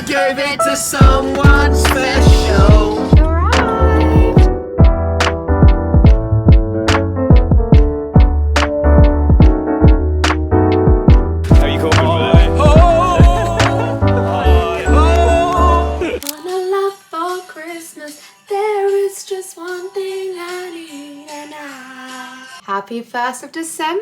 I gave it to someone special. How you coping with it? Wanna love for Christmas. There is just one thing I need and Happy 1st of December.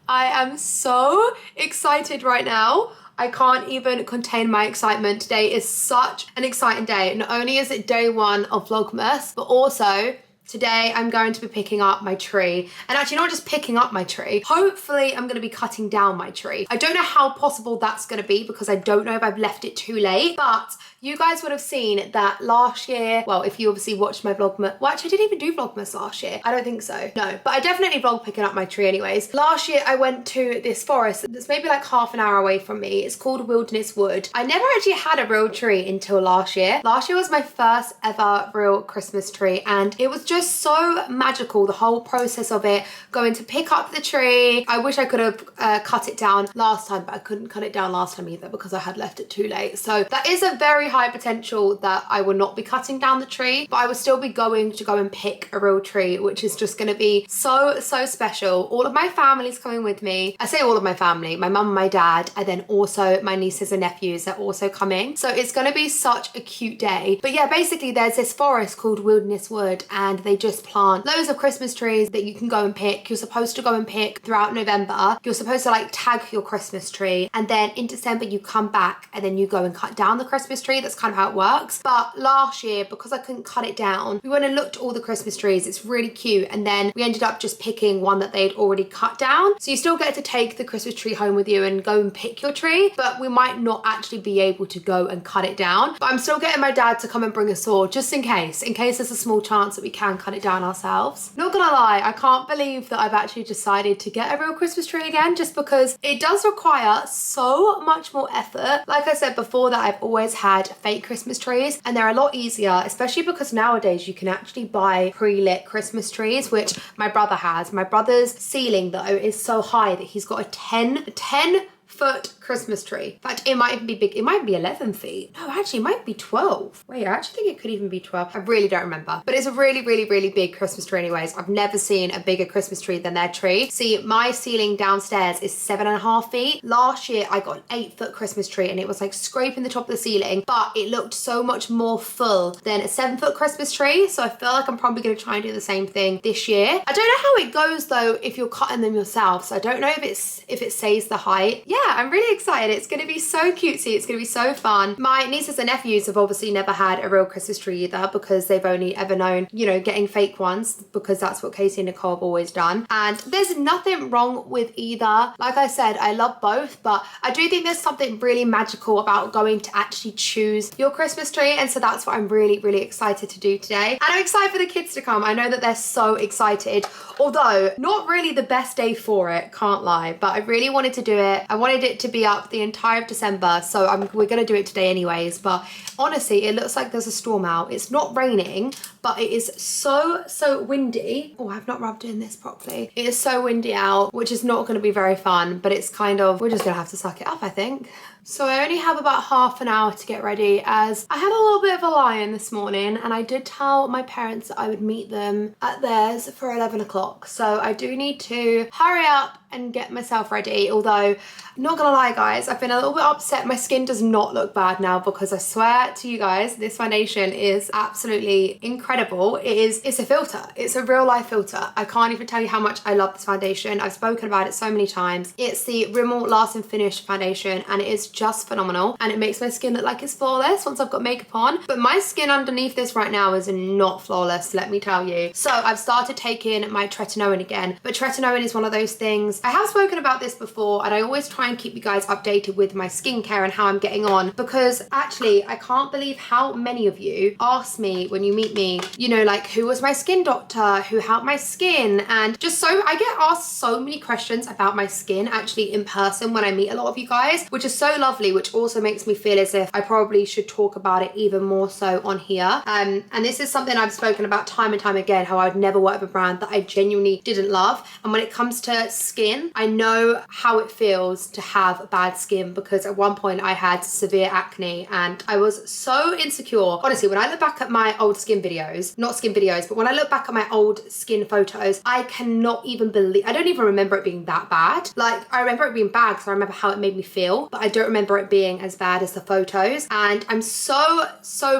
I am so excited right now. I can't even contain my excitement. Today is such an exciting day. Not only is it day one of Vlogmas, but also today I'm going to be picking up my tree. And actually not just picking up my tree, hopefully I'm going to be cutting down my tree. I don't know how possible that's going to be because I don't know if I've left it too late, but you guys would have seen that last year, well, if you obviously watched my Vlogmas, well, actually I didn't even do Vlogmas last year. I don't think so. No, but I definitely vlogged picking up my tree anyways. Last year I went to this forest that's maybe like half an hour away from me. It's called Wilderness Wood. I never actually had a real tree until last year. Last year was my first ever real Christmas tree and it was just so magical, the whole process of it, going to pick up the tree. I wish I could have cut it down last time, but I couldn't cut it down last time either because I had left it too late. So that is a very high potential that I will not be cutting down the tree, but I will still be going to go and pick a real tree, which is just going to be so special. All of my family's coming with me. I say all of my family, my mum, my dad, and then also my nieces and nephews are also coming. So it's going to be such a cute day. But yeah, basically there's this forest called Wilderness Wood and they just plant loads of Christmas trees that you can go and pick. You're supposed to go and pick throughout November. You're supposed to like tag your Christmas tree and then in December you come back and then you go and cut down the Christmas tree. That's kind of how it works. But last year, because I couldn't cut it down, we went and looked at all the Christmas trees. It's really cute. And then we ended up just picking one that they'd already cut down. So you still get to take the Christmas tree home with you and go and pick your tree, but we might not actually be able to go and cut it down. But I'm still getting my dad to come and bring a saw just in case there's a small chance that we can cut it down ourselves. Not gonna lie, I can't believe that I've actually decided to get a real Christmas tree again, just because it does require so much more effort. Like I said before, that I've always had fake Christmas trees and they're a lot easier, especially because nowadays you can actually buy pre-lit Christmas trees, which my brother has. My brother's ceiling though is so high that he's got a 10-foot Christmas tree. In fact, it might even be big. It might be 11 feet. No, actually it might be 12. Wait, I actually think it could even be 12. I really don't remember. But it's a really big Christmas tree anyways. I've never seen a bigger Christmas tree than their tree. See, my ceiling downstairs is 7.5 feet. Last year I got an 8-foot Christmas tree and it was like scraping the top of the ceiling, but it looked so much more full than a 7-foot Christmas tree. So I feel like I'm probably gonna try and do the same thing this year. I don't know how it goes though if you're cutting them yourself. So I don't know if it says the height. Yeah, I'm really excited. It's going to be so cutesy. It's going to be so fun. My nieces and nephews have obviously never had a real Christmas tree either because they've only ever known, you know, getting fake ones because that's what Casey and Nicole have always done. And there's nothing wrong with either. Like I said, I love both, but I do think there's something really magical about going to actually choose your Christmas tree. And so that's what I'm really excited to do today. And I'm excited for the kids to come. I know that they're so excited, although not really the best day for it, can't lie, but I really wanted to do it. I wanted it to be up the entire of December, so we're gonna do it today anyways. But honestly, it looks like there's a storm out. It's not raining, but it is so windy. Oh, I've not rubbed in this properly. It is so windy out, which is not gonna be very fun, but it's kind of, we're just gonna have to suck it up, I think. So I only have about half an hour to get ready as I had a little bit of a lie-in this morning and I did tell my parents that I would meet them at theirs for 11 o'clock. So I do need to hurry up and get myself ready. Although, not gonna lie guys, I've been a little bit upset. My skin does not look bad now because I swear to you guys, this foundation is absolutely incredible. It's a filter. It's a real life filter. I can't even tell you how much I love this foundation. I've spoken about it so many times. It's the Rimmel Last and Finish foundation and it is just phenomenal and it makes my skin look like it's flawless once I've got makeup on. But my skin underneath this right now is not flawless, let me tell you. So I've started taking my tretinoin again, but tretinoin is one of those things. I have spoken about this before and I always try and keep you guys updated with my skincare and how I'm getting on, because actually I can't believe how many of you ask me when you meet me, you know, like who was my skin doctor, who helped my skin, and just so I get asked so many questions about my skin actually in person when I meet a lot of you guys, which is so lovely, which also makes me feel as if I probably should talk about it even more so on here. And this is something I've spoken about time and time again, how I would never work with a brand that I genuinely didn't love. And when it comes to skin, I know how it feels to have bad skin, because at one point I had severe acne and I was so insecure. Honestly, when I look back at my old skin videos, not skin videos, but when I look back at my old skin photos, I cannot even believe, I don't even remember it being that bad. Like, I remember it being bad because I remember how it made me feel, but I don't remember it being as bad as the photos. And I'm so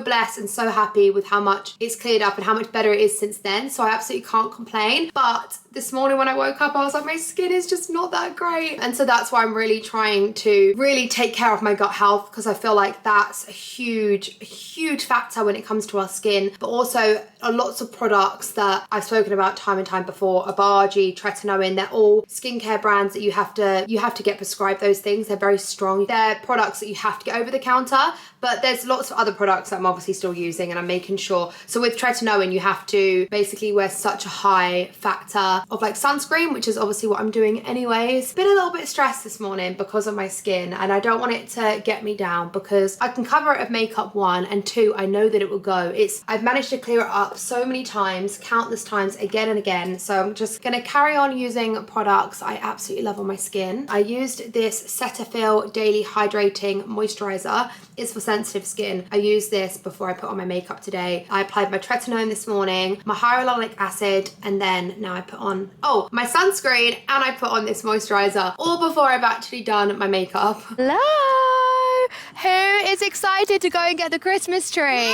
blessed and so happy with how much it's cleared up and how much better it is since then. So I absolutely can't complain. But this morning when I woke up, I was like, my skin is just not that great. And so that's why I'm really trying to really take care of my gut health, because I feel like that's a huge factor when it comes to our skin. But also lots of products that I've spoken about time and time before, Abaji, Tretinoin, they're all skincare brands that you have to get prescribed those things. They're very strong. They're products that you have to get over the counter, but there's lots of other products that I'm obviously still using and I'm making sure. So with Tretinoin, you have to basically wear such a high factor of like sunscreen, which is obviously what I'm doing anyways. Been a little bit stressed this morning because of my skin, and I don't want it to get me down, because I can cover it with makeup, one, and two, I know that it will go. I've managed to clear it up so many times, countless times, again and again. So I'm just gonna carry on using products I absolutely love on my skin. I used this Cetaphil Daily Hydrating Moisturizer. It's for sensitive skin. I used this before I put on my makeup today. I applied my Tretinoin this morning, my hyaluronic acid, and then now I put on, my sunscreen, and I put on this moisturizer, all before I've actually done my makeup. Hello! Who is excited to go and get the Christmas tree?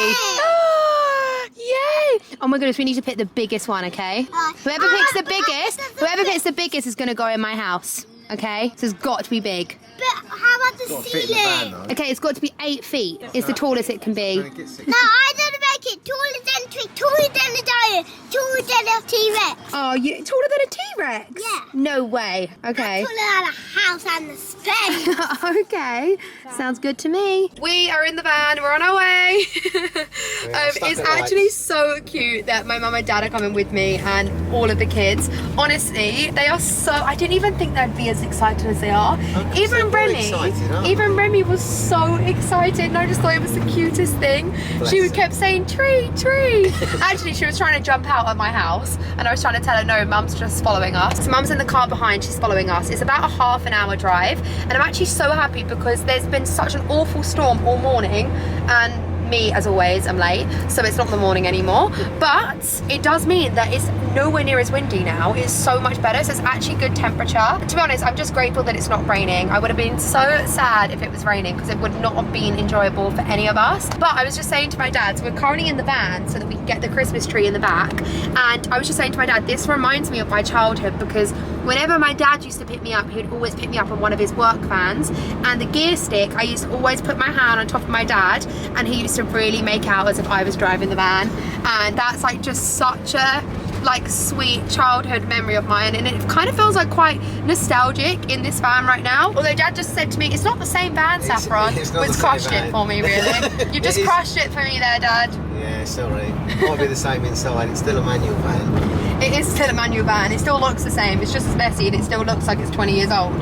Yay! Oh my goodness, we need to pick the biggest one, okay? Whoever picks the biggest is gonna go in my house, okay? So it's got to be big. But how about the ceiling? Okay, it's got to be 8 feet. It's the tallest it can be. No, I don't make it taller than a tree, taller than a giant, taller than a T-Rex. Oh, you taller than a T-Rex? Yeah. No way. Okay. Taller than a house and a space. Okay, sounds good to me. We are in the van, we're on our way. It's actually so cute that my mum and dad are coming with me and all of the kids. Honestly, they are so, I didn't even think they'd be as excited as they are. Even Remy was so excited, and I just thought it was the cutest thing. She kept saying tree, tree. Actually, she was trying to jump out of my house and I was trying to tell her no, mum's just following us. So mum's in the car behind, she's following us. It's about a half an hour drive, and I'm actually so happy because there's been such an awful storm all morning, and me, as always, I'm late, so it's not the morning anymore, but it does mean that it's nowhere near as windy now. It's so much better, so it's actually good temperature. To be honest, I'm just grateful that it's not raining. I would have been so sad if it was raining, because it would not have been enjoyable for any of us. But I was just saying to my dad, so we're currently in the van so that we can get the Christmas tree in the back, and I was just saying to my dad, this reminds me of my childhood, because whenever my dad used to pick me up, he would always pick me up on one of his work vans, and the gear stick, I used to always put my hand on top of my dad, and he used to really make out as if I was driving the van. And that's like just such a like sweet childhood memory of mine, and it kind of feels like quite nostalgic in this van right now. Although dad just said to me, it's not the same van, Saffron. It's crushed it for me, really. You've just crushed it for me there, dad. Yeah, sorry. Might be the same inside. It's still a manual van. It is still a manual van. It still looks the same. It's just as messy, and it still looks like it's 20 years old.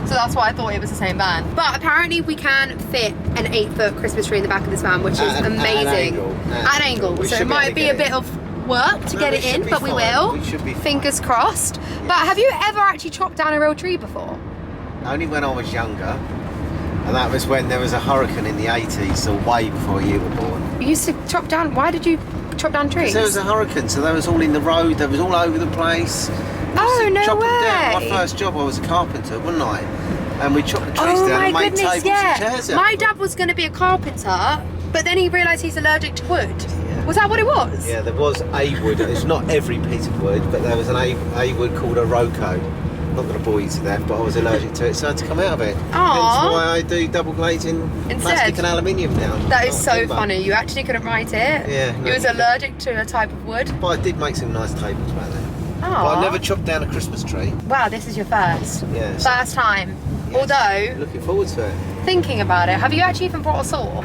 So that's why I thought it was the same van. But apparently we can fit an 8-foot Christmas tree in the back of this van, which is amazing. At an angle. So it might be a bit of work to get it in, but we will. We should be Fingers crossed. But have you ever actually chopped down a real tree before? Only when I was younger. And that was when there was a hurricane in the 80s, so way before you were born. You used to chop down, why did you chop down trees? There was a hurricane, so they was all in the road, they was all over the place. Oh, no chop way. Them down. My first job, I was a carpenter, wasn't I? And we chopped the trees down and made tables and chairs out. My dad was going to be a carpenter, but then he realised he's allergic to wood. Yeah. Was that what it was? Yeah, there was a wood. It's not every piece of wood, but there was a wood called a Rocco. I'm not going to bore you to death, but I was allergic to it, so I had to come out of it. Aww. That's why I do double glazing plastic and aluminium now. That is so funny. You actually couldn't write it. Yeah. He was allergic to a type of wood. But I did make some nice tables back then. Aww. But I never chopped down a Christmas tree. Wow, this is your first. Yes. First time. Yes. Although, looking forward to it. Thinking about it, have you actually even brought a saw?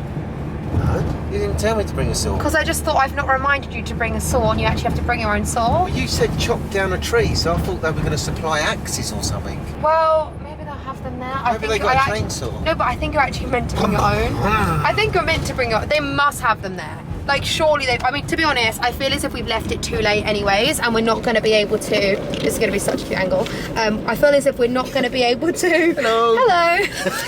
No, you didn't tell me to bring a saw. Because I just thought I've not reminded you to bring a saw, and you actually have to bring your own saw. Well, you said chop down a tree, so I thought they were going to supply axes or something. Well, maybe they'll have have them there. Maybe they got a chainsaw. No, but I think you're actually meant to bring your own. I think you're meant to bring your. They must have them there. Like surely they. I mean, to be honest, I feel as if we've left it too late anyways, and we're not going to be able to. This is going to be such a cute angle. I feel as if we're not going to be able to. Hello. Hello.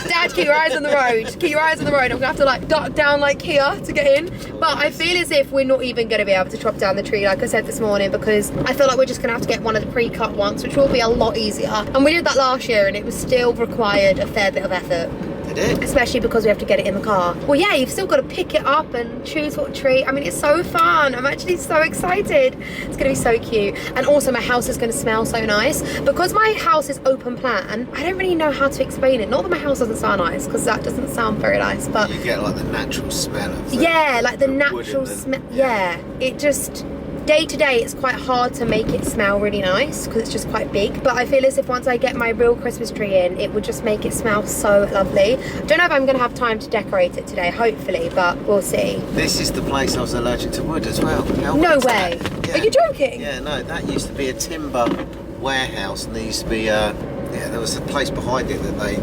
Dad, keep your eyes on the road. Keep your eyes on the road. I'm gonna have to like duck down like here to get in. But I feel as if we're not even going to be able to chop down the tree, like I said this morning, because I feel like we're just going to have to get one of the pre-cut ones, which will be a lot easier. And we did that last year, and it was still required a fair bit of effort. Especially because we have to get it in the car. Well, yeah, you've still got to pick it up and choose what tree. I mean, it's so fun. I'm actually so excited. It's going to be so cute. And also my house is going to smell so nice. Because my house is open plan, I don't really know how to explain it. Not that my house doesn't sound nice, because that doesn't sound very nice, but... You get like the natural smell of yeah, like the natural smell. Yeah, it just... Day to day, it's quite hard to make it smell really nice because it's just quite big. But I feel as if once I get my real Christmas tree in, it would just make it smell so lovely. Don't know if I'm going to have time to decorate it today, hopefully, but we'll see. This is the place I was allergic to wood as well. No way. Yeah. Are you joking? Yeah, no, that used to be a timber warehouse, and there used to be yeah, there was a place behind it that they.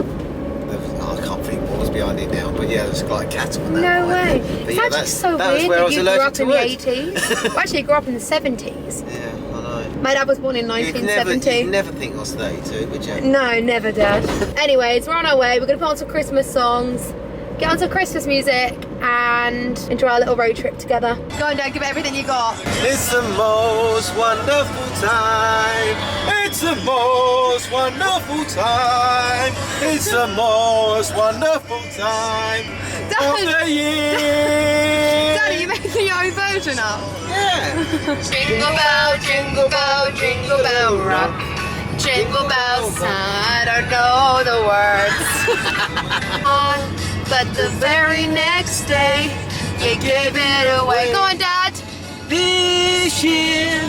I can't think what was behind it now, but yeah, there's like cattle and that. No way. But It's yeah, actually so that was weird where I that was you grew allergic up to in the wood. 80s. Well, actually, I grew up in the 70s. Yeah, I know. My dad was born in 1970. You'd never think I was 32, would you? No, never, Dad. Anyways, we're on our way. We're going to put on some Christmas songs, get on some Christmas music, and enjoy our little road trip together. Go on, Dad, give it everything you got. It's the most wonderful time. It's the most wonderful time. It's the most wonderful time of the year. Dad, are you making your own version up? Yeah. Jingle bell rock. Jingle bells, I don't know the words. But the very next day, you gave it away. Go on, Dad. This year,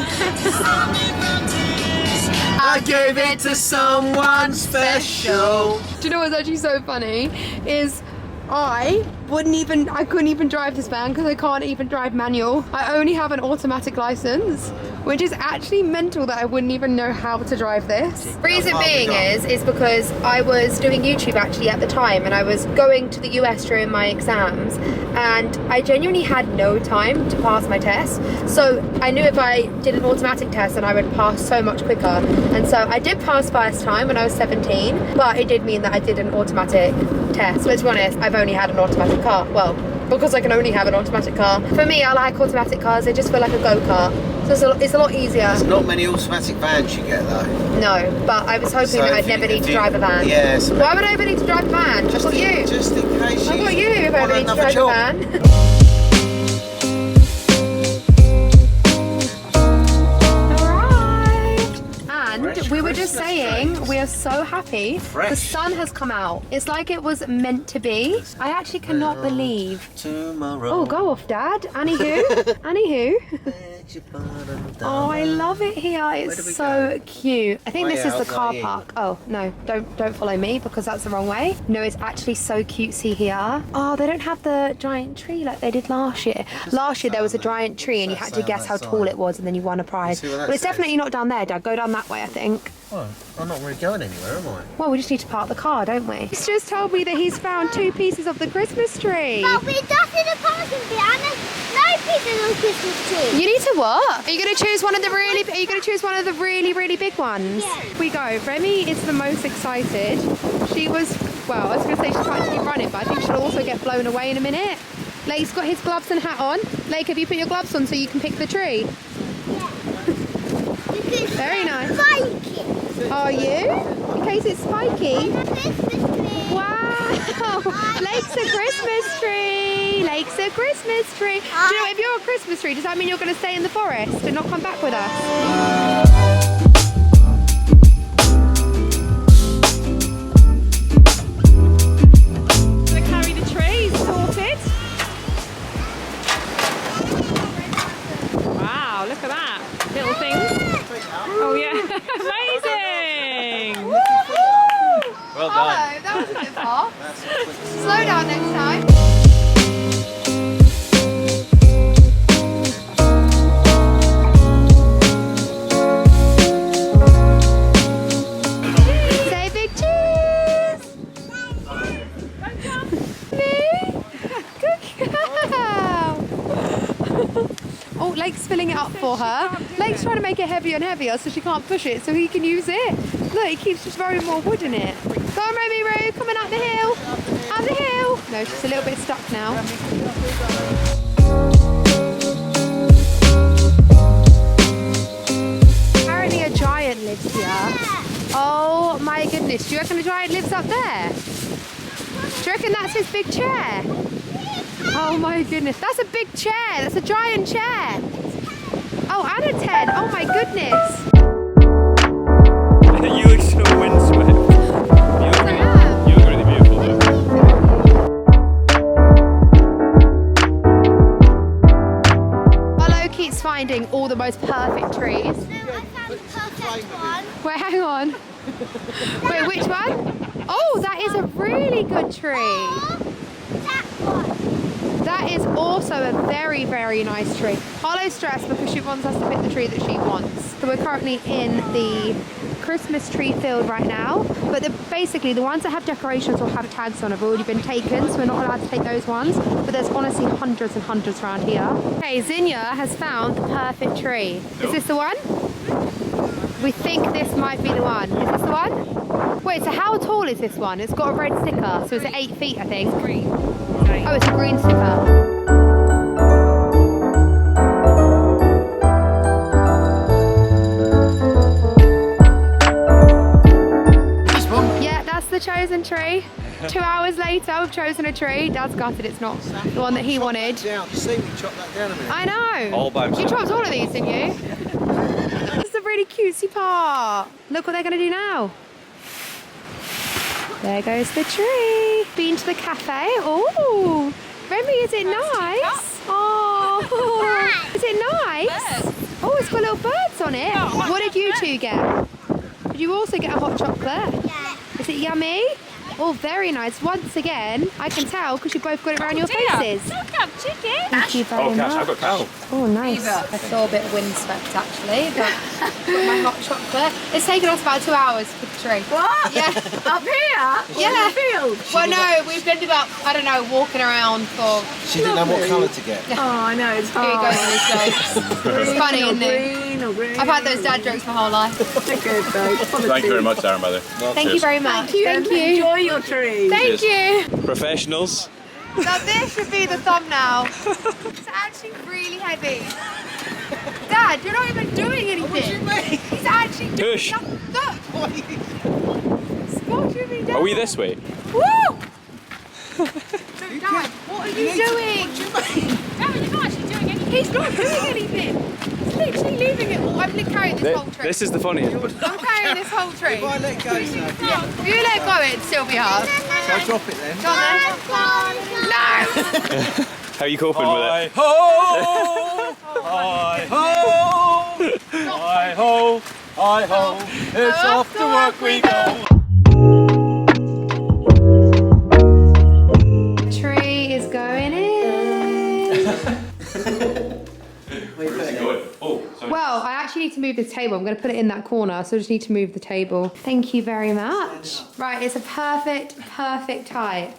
I gave it to someone special. Do you know what's actually so funny? Is I couldn't even drive this van because I can't even drive manual. I only have an automatic license, which is actually mental that I wouldn't even know how to drive this. Reason being is because I was doing YouTube actually at the time, and I was going to the US during my exams, and I genuinely had no time to pass my test. So I knew if I did an automatic test, then I would pass so much quicker. And so I did pass first time when I was 17, but it did mean that I did an automatic test. Let's be honest, I've only had an automatic car. Well, because I can only have an automatic car. For me, I like automatic cars. They just feel like a go-kart. So it's a lot easier. There's not many automatic vans you get though. No, but I was hoping that I'd never need to drive a van. Yes. Why would I ever need to drive a van? I've got you. Just in case I've got you if I ever need to drive a van. We were just saying, we are so happy. The sun has come out. It's like it was meant to be. I actually cannot believe. Tomorrow. Oh, go off, Dad. Anywho. Anywho. Oh, I love it here. It's so cute. I think this is the car park. Oh, no, don't follow me because that's the wrong way. No, it's actually so cutesy here. Oh, they don't have the giant tree like they did last year. Last year there was a giant tree and you had to guess how tall it was and then you won a prize. Well, it's definitely not down there, Dad. Go down that way, I think. Oh, I'm not really going anywhere, am I? Well, we just need to park the car, don't we? He's just told me that he's found 2 pieces of the Christmas tree. But we're just in the parking bit and there's no pieces of Christmas tree. You need to what? Are you going to choose one of the really big ones? Yeah. We go. Remy is the most excited. She was, well, I was going to say she's trying to keep running, but I think she'll also get blown away in a minute. Lake's got his gloves and hat on. Lake, have you put your gloves on so you can pick the tree? Yeah. Very nice. Spiky. Are you? In case it's spiky. Christmas tree. Wow! Lake's a Christmas tree! Lake's a Christmas tree! Do you know, if you're a Christmas tree, does that mean you're going to stay in the forest and not come back with us? So carry the tree, sorted. Wow, look at that. Little things. Oh yeah, amazing! Well done. Oh, that was a bit far. Slow down next time. Say big cheese! Lake's filling it up for her. Lake's trying to make it heavier and heavier so she can't push it so he can use it. Look, he keeps just throwing more wood in it. Go on, Romy Roo, coming up the hill. Up the hill. No, she's a little bit stuck now. Apparently a giant lives here. Oh my goodness, do you reckon the giant lives up there? Do you reckon that's his big chair? Oh my goodness, that's a big chair. That's a giant chair. Oh, and a tent. Oh my goodness. You look so windswept. You look really beautiful though. No, Keeps finding all the most perfect trees. I found the perfect one. Wait, hang on. Wait, which one? Oh, that is a really good tree. That one. That is also a very, very nice tree. Harlow's stressed because she wants us to pick the tree that she wants. So we're currently in the Christmas tree field right now. But basically the ones that have decorations or have tags on have already been taken. So we're not allowed to take those ones. But there's honestly hundreds and hundreds around here. Okay, Zinnia has found the perfect tree. Is this the one? We think this might be the one. Is this the one? Wait, so how tall is this one? It's got a red sticker. So is it 8 feet, I think? Green. Oh, it's a green sticker. Yeah, that's the chosen tree. 2 hours later, we've chosen a tree. Dad's gutted it's not the one that he wanted. Down. See, we chopped that down a minute. I know. All by You himself. chopped all of these, didn't you? This is a really cutesy part. Look what they're going to do now. There goes the tree. Been to the cafe. Oh, Remy, is it nice? Oh, is it nice? Oh, it's got little birds on it. What did you two get? Did you also get a hot chocolate? Yeah. Is it yummy? Oh, very nice. Once again, I can tell because you both got it around your faces. Look up, chicken. Thank you very Oh, much. Cash, I've got cow. Oh, nice. I saw a bit of windswept actually, but got my hot chocolate. It's taken us about 2 hours for the tree. What? Yeah. Up here? Yeah. In the field? Well, no, we've ended up, I don't know, walking around for... She didn't know what colour to get. Oh, I know. It's Here you go, these jokes. It's funny, isn't it? Green or green. I've had those dad jokes my whole life. They're good though. Thank you very much, Darren, by the way. Thank you very much. Thank you. Enjoy your tree. Thank you. Professionals. Now this should be the thumbnail. It's actually really heavy. Dad, you're not even doing anything. What do you mean? He's actually doing Push. nothing. Look. What are you doing? Are we this way? Woo! Dad, what are you doing? What do you mean? Dad, you're not actually doing anything. He's not doing anything. He's literally leaving it all. I'm carrying this whole tree. This is the funniest. I'm carrying this whole tree. If I let go, so. If you let go, it'd still be hard. So I drop it then. Go on then. No! How are you coping with it? Ho! Hi ho! Hi ho! Hi ho! It's off to work we go. Tree is going in. Oh, sorry. Well, I actually need to move this table. I'm going to put it in that corner, so I just need to move the table. Thank you very much. Right, it's a perfect height.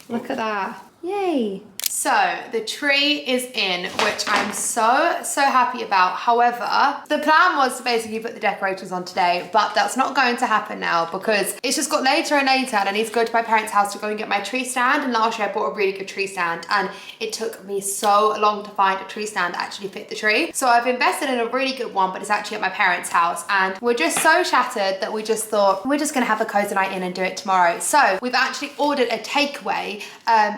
Look at that. Yay. So the tree is in, which I'm so happy about. However, the plan was to basically put the decorations on today, but that's not going to happen now because it's just got later and later and I need to go to my parents' house to go and get my tree stand. And last year I bought a really good tree stand and it took me so long to find a tree stand that actually fit the tree. So I've invested in a really good one, but it's actually at my parents' house and we're just so shattered that we just thought we're just gonna have a cozy night in and do it tomorrow. So we've actually ordered a takeaway.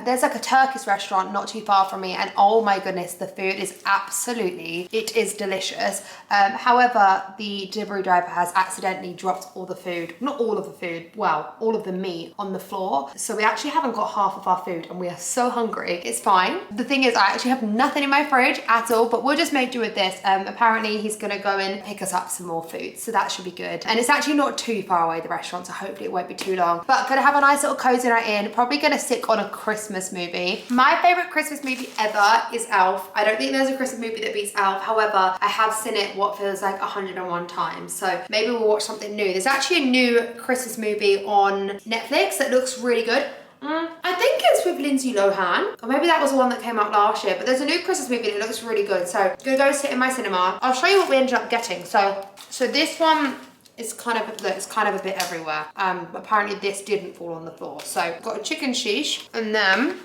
There's like a Turkish restaurant not too far from me and oh my goodness, the food is it is delicious. However, the delivery driver has accidentally dropped all the food, not all of the food, well, all of the meat on the floor. So we actually haven't got half of our food and we are so hungry. It's fine. The thing is, I actually have nothing in my fridge at all, but we'll just make do with this. Apparently he's gonna go and pick us up some more food. So that should be good. And it's actually not too far away, the restaurant, so hopefully it won't be too long. But gonna have a nice little cozy night in, probably gonna stick on a Christmas movie. My favorite Christmas movie ever is Elf. I don't think there's a Christmas movie that beats Elf. However, I have seen it what feels like 101 times. So maybe we'll watch something new. There's actually a new Christmas movie on Netflix that looks really good. I think it's with Lindsay Lohan, or maybe that was the one that came out last year, but there's a new Christmas movie that looks really good, so I'm gonna go sit in my cinema. I'll show you what we ended up getting. So this one is kind of a bit everywhere. Apparently this didn't fall on the floor. So got a chicken sheesh, and then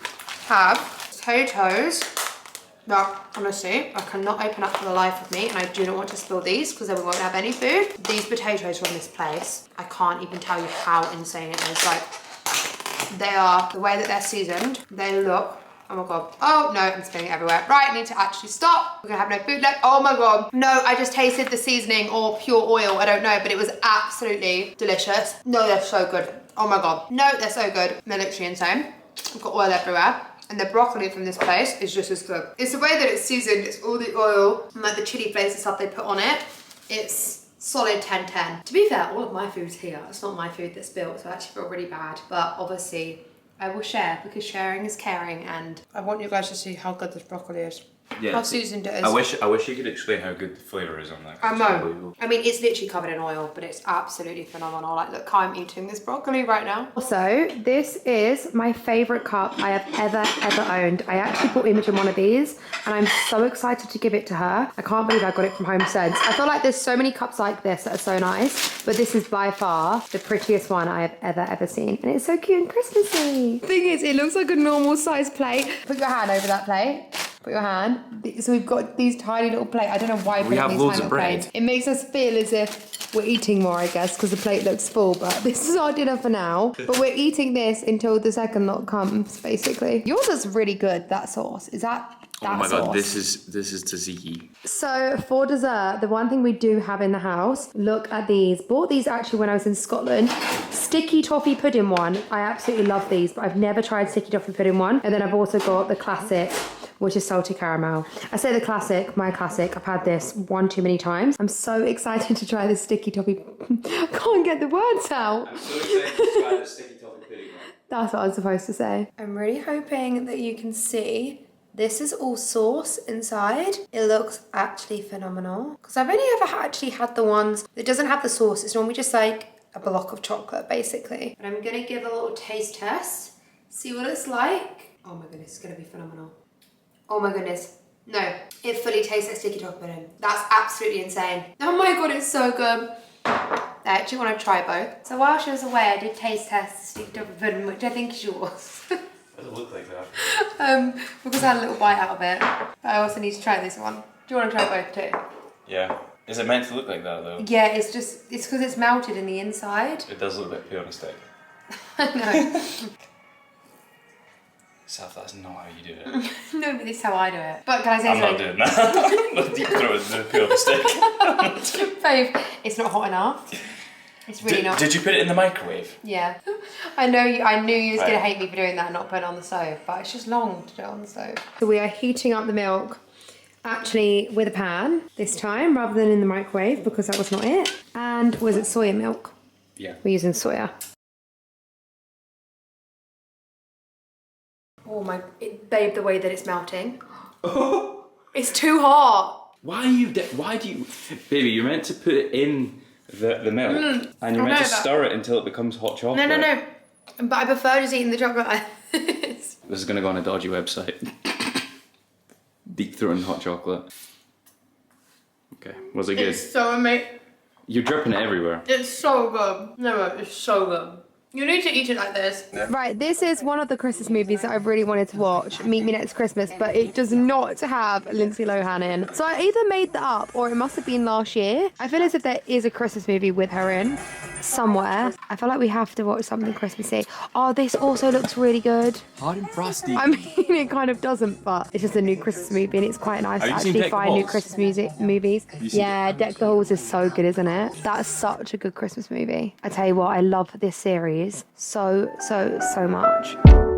have potatoes. No, honestly, I cannot open up for the life of me, and I do not want to spill these because then we won't have any food. These potatoes from this place, I can't even tell you how insane it is. Like, they are, the way that they're seasoned, they look, oh my God. Oh no, I'm spilling it everywhere. Right, I need to actually stop. We're gonna have no food left. Oh my God. No, I just tasted the seasoning or pure oil, I don't know, but it was absolutely delicious. No, they're so good. Oh my God. No, they're so good. They're literally insane. I've got oil everywhere. And the broccoli from this place is just as good. It's the way that it's seasoned, it's all the oil and like the chili flakes and stuff they put on it. It's solid 10-10. To be fair, all of my food's here. It's not my food that's spilled, so I actually feel really bad. But obviously, I will share because sharing is caring, and I want you guys to see how good this broccoli is. Yeah. How seasoned it is. I wish you could explain how good the flavour is on that. I know. I mean, it's literally covered in oil, but it's absolutely phenomenal. Like, look, I'm eating this broccoli right now. Also, this is my favourite cup I have ever owned. I actually bought Imogen one of these, and I'm so excited to give it to her. I can't believe I got it from Home Sense. I feel like there's so many cups like this that are so nice, but this is by far the prettiest one I have ever seen. And it's so cute and Christmassy. The thing is, it looks like a normal size plate. Put your hand over that plate. Put your hand. So we've got these tiny little plates. I don't know why we have these tiny little plates. It makes us feel as if we're eating more, I guess, because the plate looks full. But this is our dinner for now. But we're eating this until the second lot comes, basically. Yours is really good, that sauce. Is that oh my sauce? God, this is tzatziki. So for dessert, the one thing we do have in the house, look at these. Bought these actually when I was in Scotland. Sticky toffee pudding one. I absolutely love these, but I've never tried sticky toffee pudding one. And then I've also got the classic, which is salty caramel. I say the classic, my classic. I've had this one too many times. I'm so excited to try this sticky toffee. I can't get the words out. I'm so excited to try the sticky toffee pudding one. That's what I was supposed to say. I'm really hoping that you can see this is all sauce inside. It looks actually phenomenal. Because I've only ever actually had the ones that doesn't have the sauce. It's normally just like a block of chocolate, basically. But I'm gonna give a little taste test. See what it's like. Oh my goodness, it's gonna be phenomenal. Oh my goodness. No, it fully tastes like sticky toffee pudding. That's absolutely insane. Oh my God, it's so good. I actually want to try both. So while she was away, I did taste test sticky toffee pudding, which I think is yours. Doesn't look like that. Because I had a little bite out of it. But I also need to try this one. Do you want to try both too? Yeah. Is it meant to look like that though? Yeah, it's because it's melted in the inside. It does look a bit pale on a stick. No. Saf, that's not how you do it. No, but this is how I do it. But can I say I'm not something? doing that. Not deep throat the peel on a stick. Babe, it's not hot enough. It's really not. Did you put it in the microwave? Yeah. I knew you was Right. going to hate me for doing that and not putting it on the stove, but it's just long to do it on the stove. So we are heating up the milk, actually with a pan this time, rather than in the microwave, because that was not it. And was it soya milk? Yeah. We're using soya. Oh my, babe, the way that it's melting. It's too hot. Why do you... Baby, you're meant to put it in the milk, and you're meant to stir it until it becomes hot chocolate. No. But I prefer just eating the chocolate like this. This is going to go on a dodgy website. Deep throating hot chocolate. Okay, was it good? It's so amazing. You're dripping it everywhere. It's so good. No, it's so good. You need to eat it like this. Right, this is one of the Christmas movies that I really wanted to watch, Meet Me Next Christmas, but it does not have Lindsay Lohan in. So I either made that up or it must have been last year. I feel as if there is a Christmas movie with her in somewhere. I feel like we have to watch something Christmassy. Oh, this also looks really good. Hot and frosty. I mean, it kind of doesn't, but it's just a new Christmas movie and it's quite nice to actually find new Christmas movies. Yeah, Deck the Halls is so good, isn't it? That's such a good Christmas movie. I tell you what, I love this series so much.